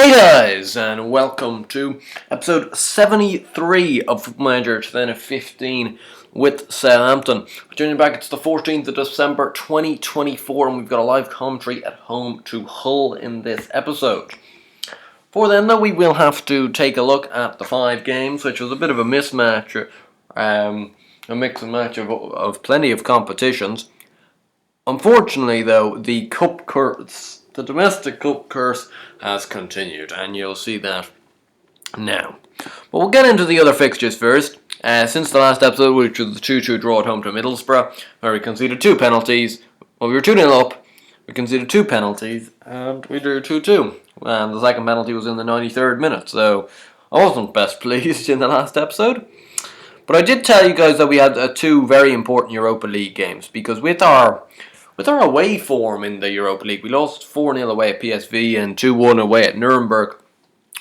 Hey guys, and welcome to episode 73 of Football Manager 2015 with Southampton. Joining back, it's the 14th of December 2024, and we've got a live commentary at home to Hull in this episode. For then, though, we will have to take a look at the 5 games, which was a bit of a mismatch, a mix and match of plenty of competitions. Unfortunately, though, the domestic cup curse has continued, and you'll see that now. But we'll get into the other fixtures first. Since the last episode, which was the 2-2 draw at home to Middlesbrough, where we conceded 2 penalties. Well, we were 2-0 up, we conceded 2 penalties, and we drew 2-2. And the second penalty was in the 93rd minute, so I wasn't best pleased in the last episode. But I did tell you guys that we had 2 very important Europa League games, because with our away form in the Europa League, we lost 4-0 away at PSV and 2-1 away at Nuremberg.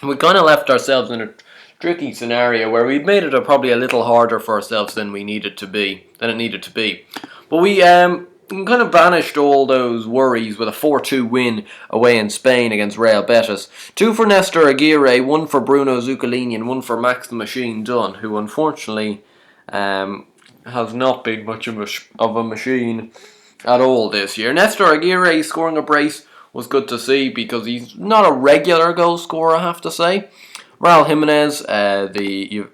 We kind of left ourselves in a tricky scenario where we'd made it probably a little harder for ourselves than it needed to be. But we kind of banished all those worries with a 4-2 win away in Spain against Real Betis. 2 for Nestor Aguirre, 1 for Bruno Zuccolini, and 1 for Max the Machine Dunn, who unfortunately has not been much of a machine at all this year. Nestor Aguirre scoring a brace was good to see because he's not a regular goal scorer, I have to say. Raul Jimenez, is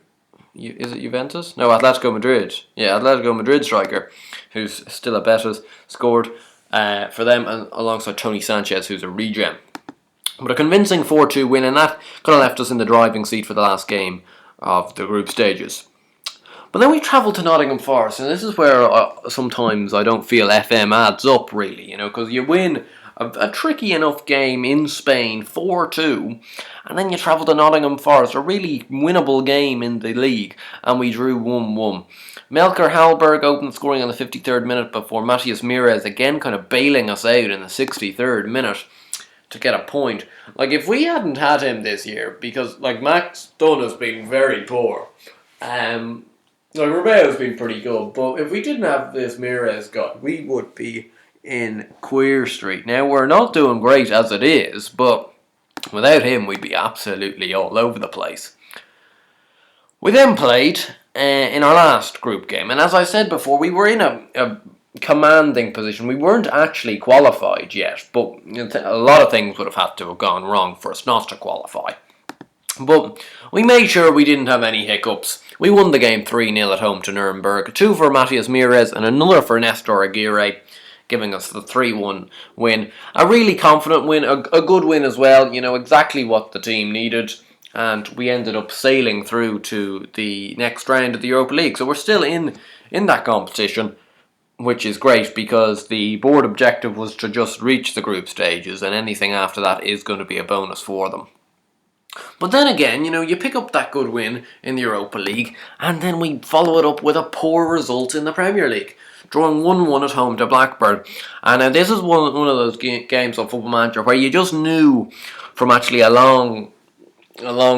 it Juventus? No, Atletico Madrid. Yeah, Atletico Madrid striker, who's still at Betis, scored for them and alongside Tony Sanchez, who's a regen. But a convincing 4-2 win, and that kind of left us in the driving seat for the last game of the group stages. But then we travelled to Nottingham Forest, and this is where sometimes I don't feel FM adds up, really, because you win a tricky enough game in Spain, 4-2, and then you travel to Nottingham Forest, a really winnable game in the league, and we drew 1-1. Melker Hallberg opened scoring on the 53rd minute before Matías Mires again kind of bailing us out in the 63rd minute to get a point. Like, if we hadn't had him this year, because, Max Dunn has been very poor, Rubeo's been pretty good, but if we didn't have this Mires guy, we would be in Queer Street. Now, we're not doing great as it is, but without him, we'd be absolutely all over the place. We then played in our last group game, and as I said before, we were in a commanding position. We weren't actually qualified yet, but a lot of things would have had to have gone wrong for us not to qualify. But we made sure we didn't have any hiccups. We won the game 3-0 at home to Nuremberg, 2 for Matías Mires and another for Nestor Aguirre, giving us the 3-1 win. A really confident win, a good win as well, exactly what the team needed. And we ended up sailing through to the next round of the Europa League. So we're still in that competition, which is great because the board objective was to just reach the group stages, and anything after that is going to be a bonus for them. But then again, you pick up that good win in the Europa League, and then we follow it up with a poor result in the Premier League, drawing 1-1 at home to Blackburn. And this is one of those games on Football Manager where you just knew from actually a long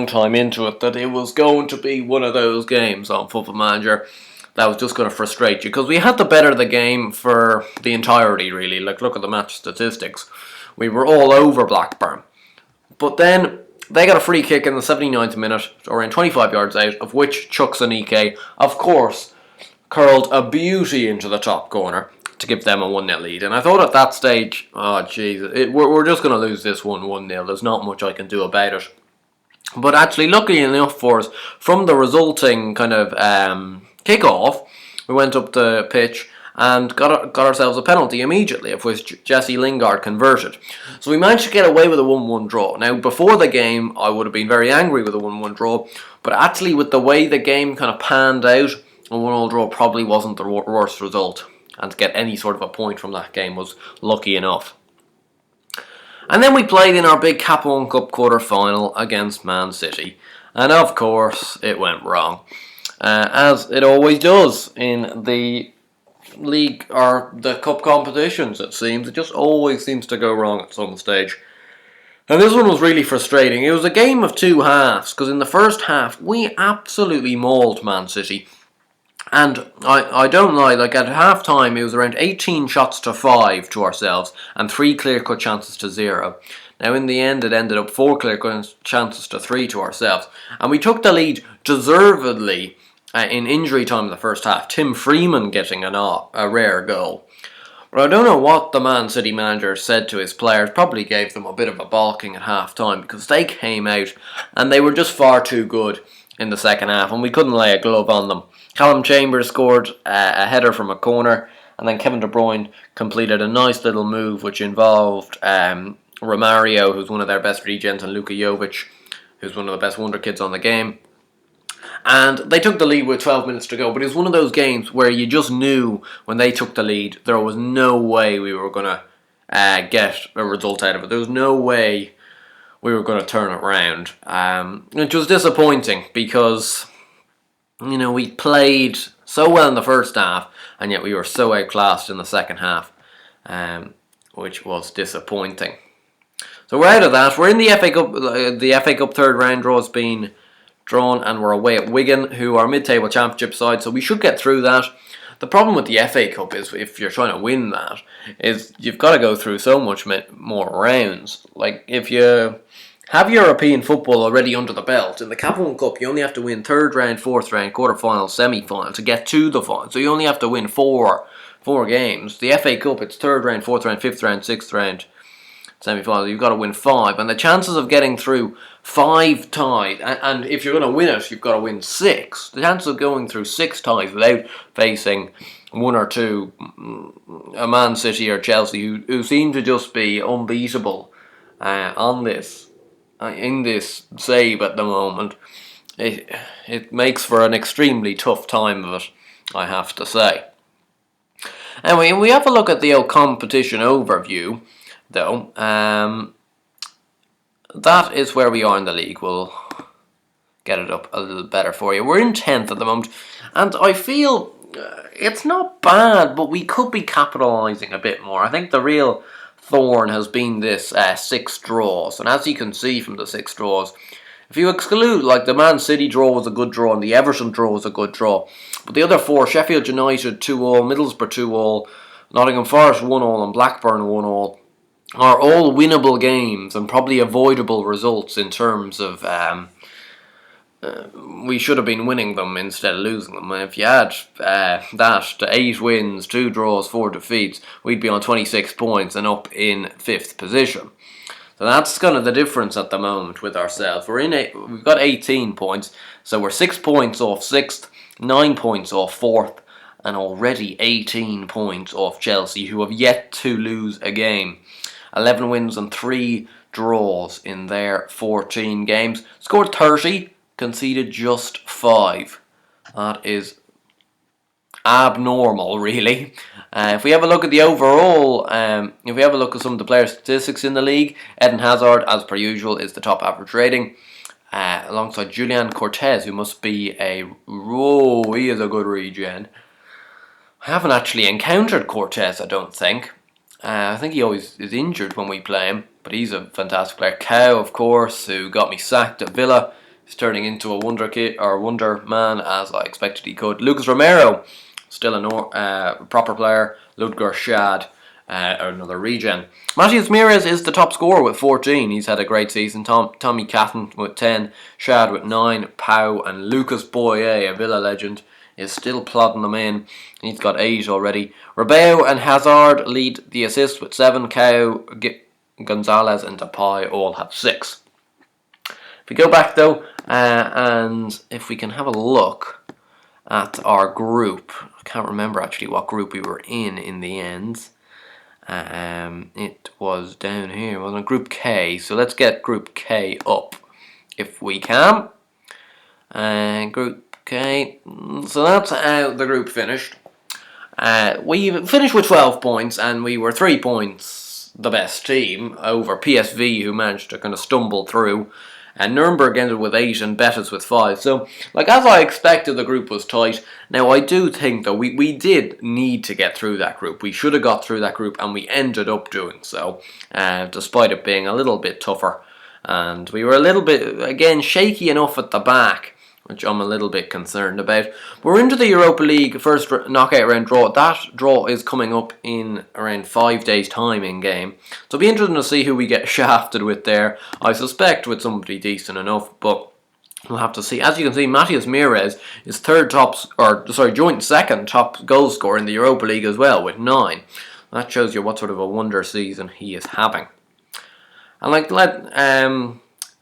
time into it that it was going to be one of those games on Football Manager that was just going to frustrate you, because we had the better of the game for the entirety, really. Look at the match statistics. We were all over Blackburn. But then they got a free kick in the 79th minute, around 25 yards out, of which Chuck Sonike, of course, curled a beauty into the top corner to give them a 1-0 lead. And I thought at that stage, oh jeez, we're just going to lose this 1-0. There's not much I can do about it. But actually, luckily enough for us, from the resulting kind of kick-off, we went up the pitch and got ourselves a penalty immediately, of which Jesse Lingard converted. So we managed to get away with a 1-1 draw. Now, before the game, I would have been very angry with a 1-1 draw, but actually with the way the game kind of panned out, a 1-1 draw probably wasn't the worst result, and to get any sort of a point from that game was lucky enough. And then we played in our big Cap 1 Cup quarter-final against Man City, and of course, it went wrong. As it always does in the league or the cup competitions, it seems. It just always seems to go wrong at some stage. And this one was really frustrating. It was a game of 2 halves, because in the first half, we absolutely mauled Man City. And I don't lie, at half time, it was around 18 shots to 5 to ourselves, and 3 clear-cut chances to 0. Now, in the end, it ended up 4 clear chances to 3 to ourselves. And we took the lead deservedly in injury time in the first half. Tim Freeman getting a rare goal. But I don't know what the Man City manager said to his players. Probably gave them a bit of a balking at half time, because they came out and they were just far too good in the second half, and we couldn't lay a glove on them. Callum Chambers scored a header from a corner, and then Kevin De Bruyne completed a nice little move which involved Romario, who's one of their best regens, and Luka Jovic, who's one of the best wonder kids on the game. And they took the lead with 12 minutes to go, but it was one of those games where you just knew when they took the lead there was no way we were going to get a result out of it. There was no way we were going to turn it around, which was disappointing, because we played so well in the first half and yet we were so outclassed in the second half, which was disappointing. So we're out of that. We're in the FA Cup. The FA Cup third round draw has been drawn, and we're away at Wigan, who are mid-table championship side, so we should get through that. The problem with the FA Cup is, if you're trying to win that, is you've got to go through so much more rounds. Like, if you have European football already under the belt, in the Capital Cup you only have to win third round, fourth round, quarter-final, semi-final to get to the final. So you only have to win four games. The FA Cup, it's third round, fourth round, fifth round, sixth round, semi-final. You've got to win 5, and the chances of getting through 5 ties, and if you're going to win it, you've got to win 6. The chances of going through 6 ties without facing 1 or 2, a Man City or Chelsea, who seem to just be unbeatable in this save at the moment, it makes for an extremely tough time of it, I have to say. Anyway, we have a look at the competition overview, though. That is where we are in the league. We'll get it up a little better for you. We're in 10th at the moment, and I feel it's not bad, but we could be capitalising a bit more. I think the real thorn has been this 6 draws, and as you can see from the 6 draws, if you exclude, like, the Man City draw was a good draw and the Everton draw was a good draw, but the other 4, Sheffield United 2-2, Middlesbrough 2-2, Nottingham Forest 1-1 and Blackburn 1-1, are all winnable games and probably avoidable results in terms of we should have been winning them instead of losing them. And if you add that to 8 wins, 2 draws, 4 defeats, we'd be on 26 points and up in 5th position. So that's kind of the difference at the moment with ourselves. We've got 18 points, so we're 6 points off 6th, 9 points off 4th, and already 18 points off Chelsea, who have yet to lose a game. 11 wins and 3 draws in their 14 games. Scored 30, conceded just 5. That is abnormal, really. If we have a look at the overall, if we have a look at some of the player statistics in the league, Eden Hazard, as per usual, is the top average rating, alongside Julian Cortez, who must be he is a good regen. I haven't actually encountered Cortez, I don't think. I think he always is injured when we play him, but he's a fantastic player. Cow, of course, who got me sacked at Villa, is turning into a wonder man, as I expected he could. Lucas Romero, still a proper player. Ludger Schad, another regen. Matheus Mires is the top scorer with 14. He's had a great season. Tommy Catton with 10. Schad with 9. Pau and Lucas Boye, a Villa legend, is still plodding them in. He's got 8 already. Rabeu and Hazard lead the assist with 7. Cow, Gonzalez and Depay all have 6. If we go back though, and if we can have a look at our group, I can't remember actually what group we were in the end. It was down here, wasn't it? Group K. So let's get Group K up if we can. Group K. So that's how the group finished. We finished with 12 points, and we were 3 points the best team over PSV, who managed to kind of stumble through. And Nuremberg ended with 8 and Betis with 5. So, like, as I expected, the group was tight. Now, I do think, though, we did need to get through that group. We should have got through that group, and we ended up doing so, despite it being a little bit tougher. And we were a little bit, again, shaky enough at the back which I'm a little bit concerned about. We're into the Europa League first knockout round draw. That draw is coming up in around 5 days' time in game. So it'll be interesting to see who we get shafted with there. I suspect with somebody decent enough, but we'll have to see. As you can see, Matías Mires is joint second top goal scorer in the Europa League as well with 9. That shows you what sort of a wonder season he is having. And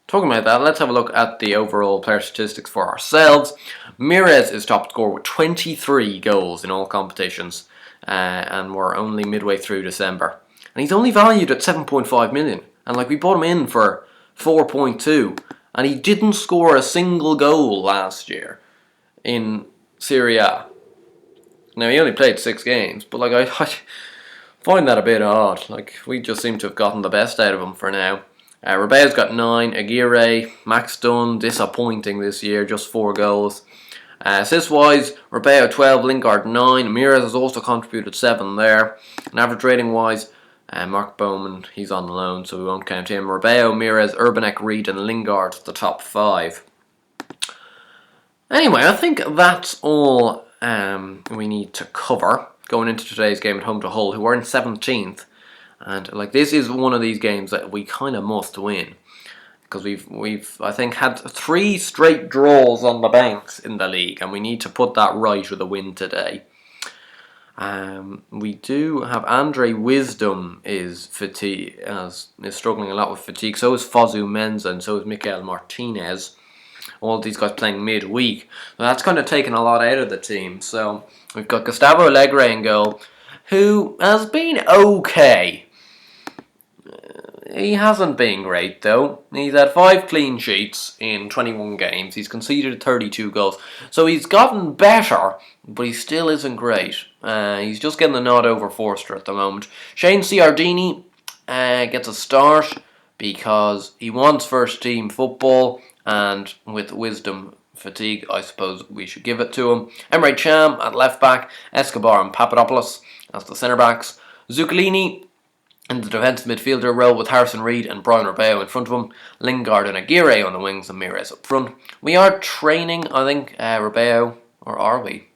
talking about that, let's have a look at the overall player statistics for ourselves. Mires is top scorer with 23 goals in all competitions, and we're only midway through December. And he's only valued at 7.5 million, and we bought him in for 4.2, and he didn't score a single goal last year in Serie A. Now he only played 6 games, but I find that a bit odd. We just seem to have gotten the best out of him for now. Rabeo's got 9, Aguirre, Max Dunn, disappointing this year, just 4 goals. Assist-wise, Rabeo 12, Lingard 9, Mires has also contributed 7 there. And average rating-wise, Mark Bowman, he's on loan, so we won't count him. Rabeo, Mires, Urbanek, Reed and Lingard, the top 5. Anyway, I think that's all we need to cover going into today's game at home to Hull, who are in 17th. And this is one of these games that we kind of must win, because we've I think had 3 straight draws on the bounce in the league, and we need to put that right with a win today. We do have Andre Wisdom is struggling a lot with fatigue. So is Fosu Mensah, and so is Mikel Martinez. All these guys playing midweek. So that's kind of taken a lot out of the team. So we've got Gustavo Alegre in goal, who has been okay. He hasn't been great though. He's had 5 clean sheets in 21 games. He's conceded 32 goals. So he's gotten better, but he still isn't great. He's just getting the nod over Forster at the moment. Shane Ciardini gets a start because he wants first team football, and with Wisdom fatigue, I suppose we should give it to him. Emre Can at left back, Escobar and Papadopoulos as the centre backs. Zuccolini in the defensive midfielder role with Harrison Reed and Brian Rabeo in front of him. Lingard and Aguirre on the wings and Mires up front. We are training, I think, Rabeo, or are we?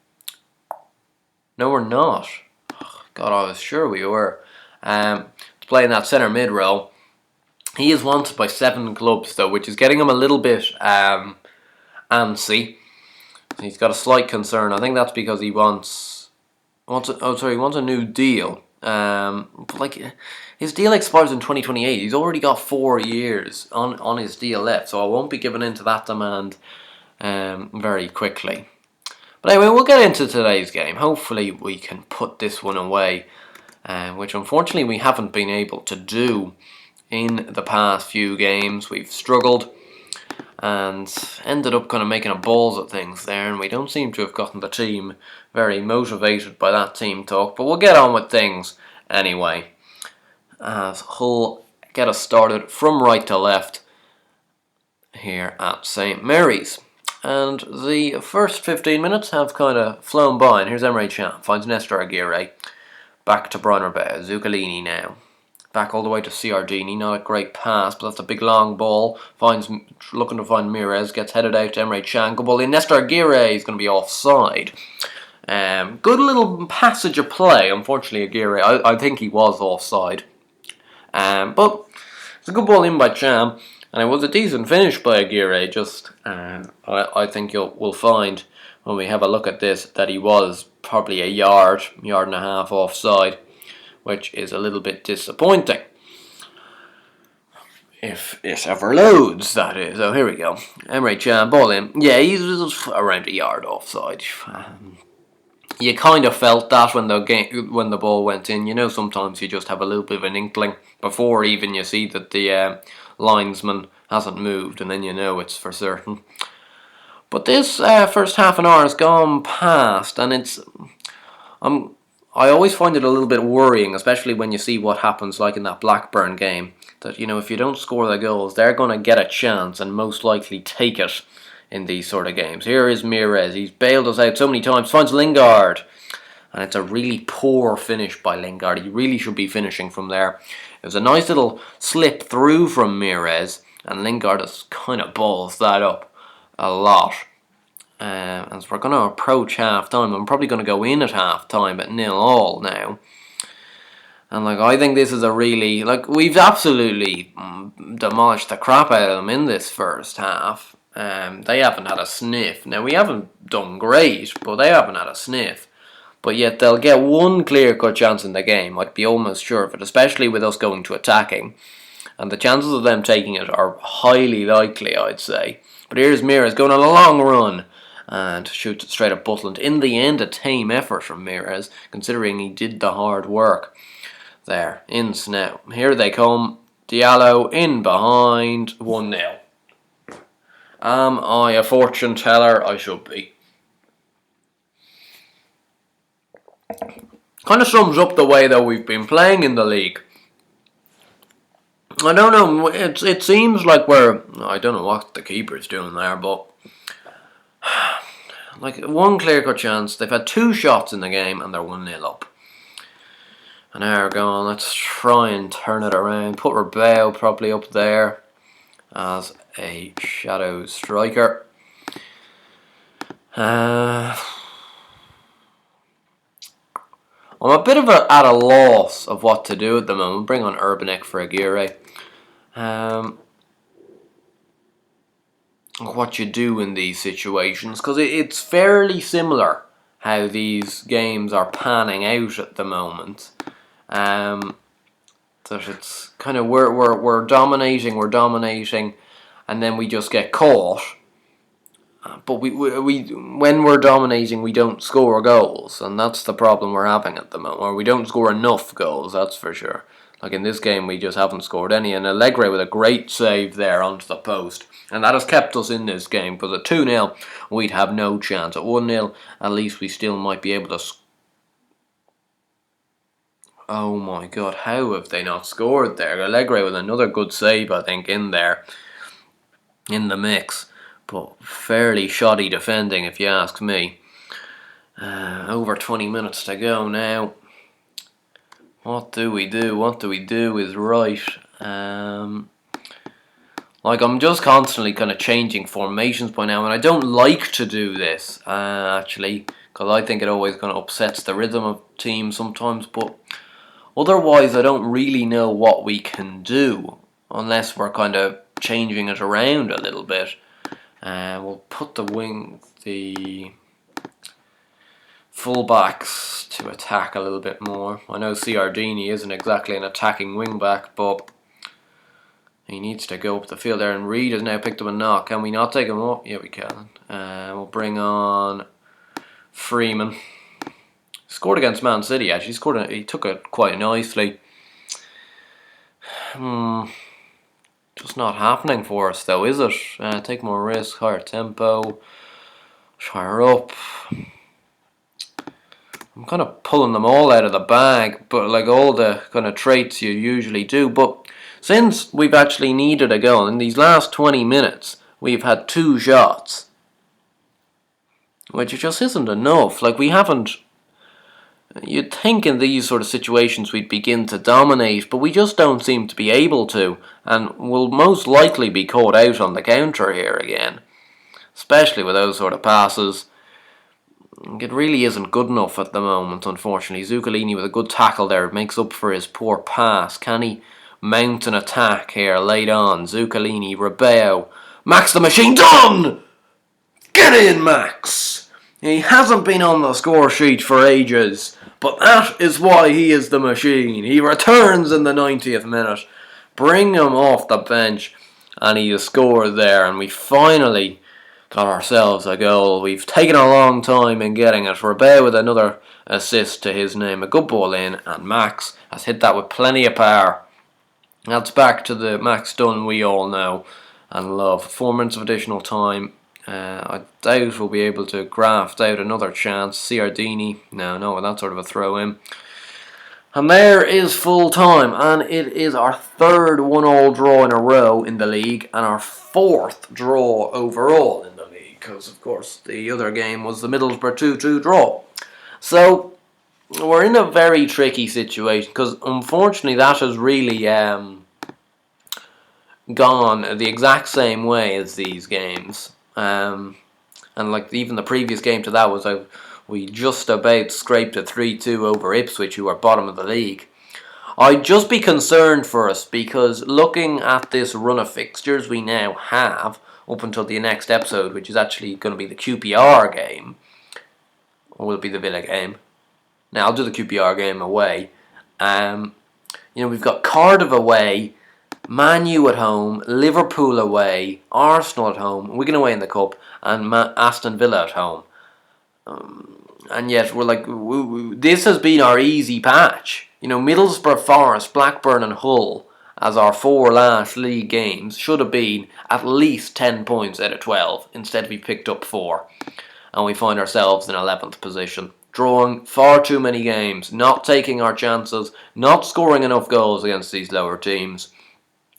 No, we're not. God, I was sure we were. To play in that centre mid role. He is wanted by 7 clubs though, which is getting him a little bit antsy. He's got a slight concern. I think that's because he wants a new deal. His deal expires in 2028. He's already got 4 years on his deal left, so I won't be giving in to that demand very quickly. But anyway, we'll get into today's game. Hopefully we can put this one away, which unfortunately we haven't been able to do in the past few games. We've struggled and ended up kind of making a balls at things there, and we don't seem to have gotten the team very motivated by that team talk, but we'll get on with things anyway, as Hull get us started from right to left here at St Mary's. And the first 15 minutes have kind of flown by, and here's Emre Can, finds Nestor Aguirre, back to Brian Rabeo, Zuccolini now. Back all the way to Ciardini, not a great pass, but that's a big long ball. Looking to find Mires, gets headed out to Emre Can. Good ball in. Nestor Aguirre is going to be offside. Good little passage of play. Unfortunately, Aguirre, I think he was offside. But it's a good ball in by Can, and it was a decent finish by Aguirre. Just, I think we'll find when we have a look at this that he was probably a yard and a half offside, which is a little bit disappointing. If it ever loads, that is. Oh, here we go. Emre Can, ball in. Yeah, he's around a yard offside. You kind of felt that when the ball went in. You know, sometimes you just have a little bit of an inkling before even you see that the linesman hasn't moved, and then you know it's for certain. But this first half an hour has gone past, and it's... I always find it a little bit worrying, especially when you see what happens like in that Blackburn game, that, you know, if you don't score the goals, they're going to get a chance and most likely take it in these sort of games. Here is Mires. He's bailed us out so many times. Finds Lingard. And it's a really poor finish by Lingard. He really should be finishing from there. It was a nice little slip through from Mires, and Lingard has kind of balls that up a lot. as we're going to approach half time. I'm probably going to go in at half time at 0-0 now. And like, I think this is a really, like, we've absolutely demolished the crap out of them in this first half. They haven't had a sniff. Now, we haven't done great, but they haven't had a sniff. But yet they'll get one clear-cut chance in the game. I'd be almost sure of it, especially with us going to attacking. And the chances of them taking it are highly likely, I'd say. But here's Mires going on a long run and shoots it straight at Butland. In the end, a tame effort from Mires, considering he did the hard work. There, in now. Here they come. Diallo in behind, 1-0. Am I a fortune teller? I should be. Kind of sums up the way that we've been playing in the league. I don't know, it seems like I don't know what the keeper's doing there, but like one clear-cut chance. They've had 2 shots in the game and they're 1-0 up. And now we're going, let's try and turn it around. Put Rebeo probably up there as a shadow striker. I'm a bit at a loss of what to do at the moment. Bring on Urbanek for Aguirre. What you do in these situations, because it's fairly similar how these games are panning out at the moment. That it's kind of we're dominating, and then we just get caught. But we when we're dominating, we don't score goals, and that's the problem we're having at the moment. Or we don't score enough goals, that's for sure. Like in this game, we just haven't scored any. And Allegri with a great save there onto the post. And that has kept us in this game. Because at 2-0, we'd have no chance. At 1-0, at least we still might be able to... Oh my god, how have they not scored there? Allegri with another good save, I think, in there. In the mix. But fairly shoddy defending, if you ask me. Over 20 minutes to go now. What do we do? What do we do is right. Like, I'm just constantly kind of changing formations by now, and I don't like to do this, actually, because I think it always kind of upsets the rhythm of teams sometimes, but otherwise I don't really know what we can do, unless we're kind of changing it around a little bit. We'll put the fullbacks to attack a little bit more. I know Ciardini isn't exactly an attacking wing back, but he needs to go up the field there. And Reed has now picked up a knock. Can we not take him up? Yeah, we can. We'll bring on Freeman. Scored against Man City. Actually, he took it quite nicely. Just not happening for us, though, is it? Take more risk, higher tempo, higher up. I'm kind of pulling them all out of the bag, but like all the kind of traits you usually do. But since we've actually needed a goal, in these last 20 minutes, we've had 2 shots. Which just isn't enough. Like, we haven't... You'd think in these sort of situations we'd begin to dominate, but we just don't seem to be able to. And we'll most likely be caught out on the counter here again. Especially with those sort of passes. It really isn't good enough at the moment, unfortunately. Zuccolini with a good tackle there makes up for his poor pass. Can he mount an attack here late on? Zuccolini, Rebeo, Max the Machine, done! Get in, Max! He hasn't been on the score sheet for ages, but that is why he is the machine. He returns in the 90th minute. Bring him off the bench, and he has scored there, and we finally got ourselves a goal. We've taken a long time in getting it. Rebeo with another assist to his name. A good ball in, and Max has hit that with plenty of power. That's back to the Max Dunn we all know and love. 4 minutes of additional time. I doubt we'll be able to graft out another chance. Ciardini, no, with that sort of a throw in. And there is full time, and it is our 3rd 1-1 draw in a row in the league, and our 4th draw overall in the league, because of course the other game was the Middlesbrough 2-2 draw. So we're in a very tricky situation, because unfortunately that has really gone the exact same way as these games. And like even the previous game to that was we just about scraped a 3-2 over Ipswich, who are bottom of the league. I'd just be concerned for us, because looking at this run of fixtures we now have up until the next episode, which is actually going to be the QPR game, or will it be the Villa game? Now I'll do the QPR game away. We've got Cardiff away, Man U at home, Liverpool away, Arsenal at home, Wigan away in the Cup, and Aston Villa at home. And yet we're like, this has been our easy patch. Middlesbrough, Forest, Blackburn and Hull as our 4 last league games should have been at least 10 points out of 12. Instead we picked up 4. And we find ourselves in 11th position. Drawing far too many games, not taking our chances, not scoring enough goals against these lower teams.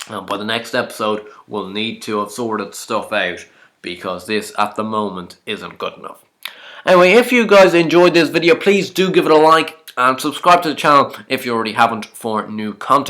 And by the next episode, we'll need to have sorted stuff out, because this at the moment isn't good enough. Anyway, if you guys enjoyed this video, please do give it a like and subscribe to the channel if you already haven't for new content.